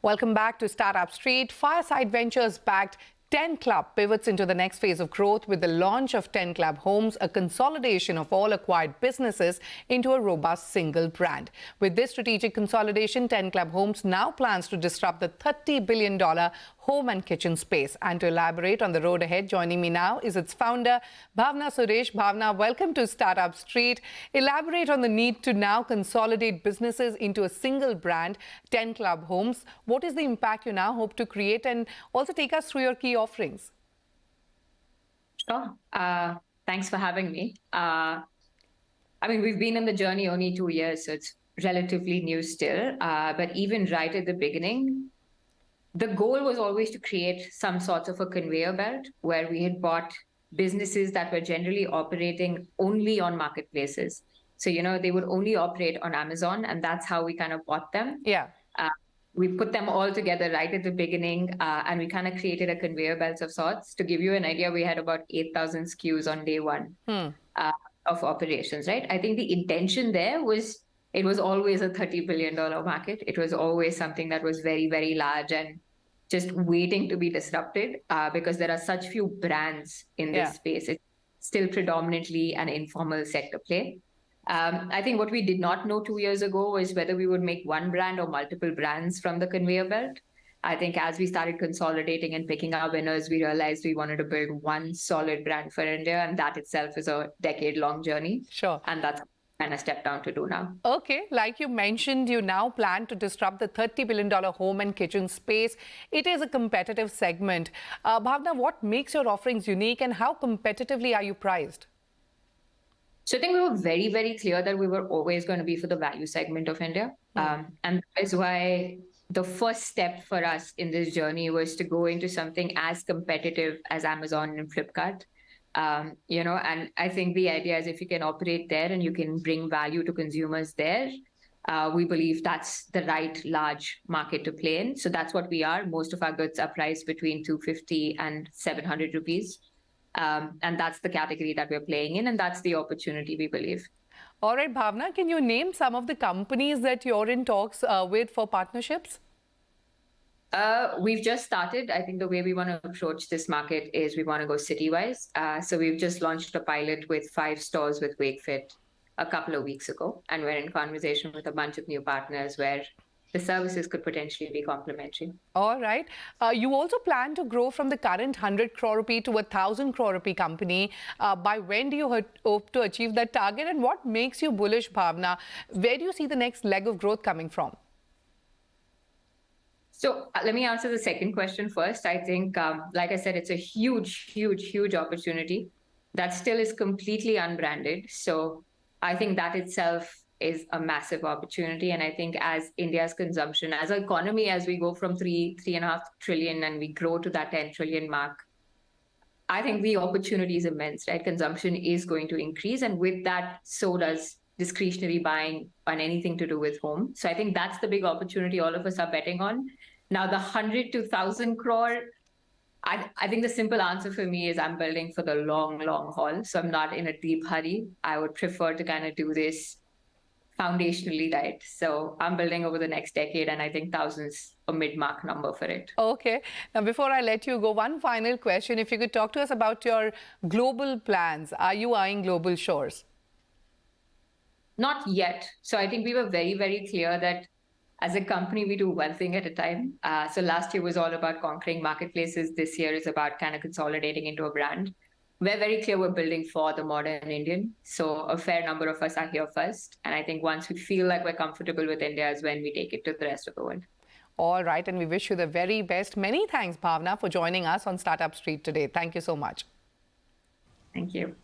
Welcome back to Startup Street. Fireside Ventures-backed 10 Club pivots into the next phase of growth with the launch of 10clubhomes, a consolidation of all acquired businesses into a robust single brand. With this strategic consolidation, 10clubhomes now plans to disrupt the $30 billion home and kitchen space. And to elaborate on the road ahead, joining me now is its founder, Bhavna Suresh. Bhavna, welcome to Startup Street. Elaborate on the need to now consolidate businesses into a single brand, 10clubhomes. What is the impact you now hope to create? And also take us through your key offerings. Sure. Thanks for having me. We've been in the journey only 2 years, so it's relatively new still. But even right at the beginning, the goal was always to create some sort of a conveyor belt where we had bought businesses that were generally operating only on marketplaces. So, they would only operate on Amazon, and that's how we kind of bought them. Yeah. We put them all together right at the beginning, and we kind of created a conveyor belt of sorts. To give you an idea, we had about 8,000 SKUs on day one of operations, right? I think the intention there was, it was always a $30 billion market. It was always something that was very, very large and just waiting to be disrupted because there are such few brands in this space. It's still predominantly an informal sector play. I think what we did not know 2 years ago was whether we would make one brand or multiple brands from the conveyor belt. I think as we started consolidating and picking our winners, we realized we wanted to build one solid brand for India, and that itself is a decade-long journey. Sure. And that's kind of step down to do now. Okay, like you mentioned, you now plan to disrupt the $30 billion home and kitchen space. It is a competitive segment. Bhavna, what makes your offerings unique and how competitively are you priced? So I think we were very, very clear that we were always going to be for the value segment of India. And that is why the first step for us in this journey was to go into something as competitive as Amazon and Flipkart. And I think the idea is if you can operate there and you can bring value to consumers there, we believe that's the right large market to play in. So that's what we are. Most of our goods are priced between 250 and 700 rupees. And that's the category that we're playing in, and that's the opportunity we believe. All right, Bhavna, can you name some of the companies that you're in talks with for partnerships? We've just started. I think the way we want to approach this market is we want to go city-wise. So we've just launched a pilot with 5 stores with WakeFit a couple of weeks ago, and we're in conversation with a bunch of new partners where the services could potentially be complementary. All right. You also plan to grow from the current 100 crore rupee to a 1,000 crore rupee company. By when do you hope to achieve that target? And what makes you bullish, Bhavna? Where do you see the next leg of growth coming from? So let me answer the second question first. I think, like I said, it's a huge, huge, huge opportunity that still is completely unbranded. So I think that itself is a massive opportunity. And I think as India's consumption, as an economy, as we go from 3.5 trillion and we grow to that 10 trillion mark, I think the opportunity is immense, right? Consumption is going to increase. And with that, so does discretionary buying on anything to do with home. So I think that's the big opportunity all of us are betting on. Now, the 100 to 1,000 crore, I think the simple answer for me is I'm building for the long, long haul. So I'm not in a deep hurry. I would prefer to kind of do this foundationally right. So I'm building over the next decade, and I think 1,000's a mid-mark number for it. Okay. Now, before I let you go, one final question. If you could talk to us about your global plans. Are you eyeing global shores? Not yet. So I think we were very, very clear that as a company, we do one thing at a time. So last year was all about conquering marketplaces. This year is about kind of consolidating into a brand. We're very clear we're building for the modern Indian. So a fair number of us are here first. And I think once we feel like we're comfortable with India is when we take it to the rest of the world. All right. And we wish you the very best. Many thanks, Bhavna, for joining us on Startup Street today. Thank you so much. Thank you.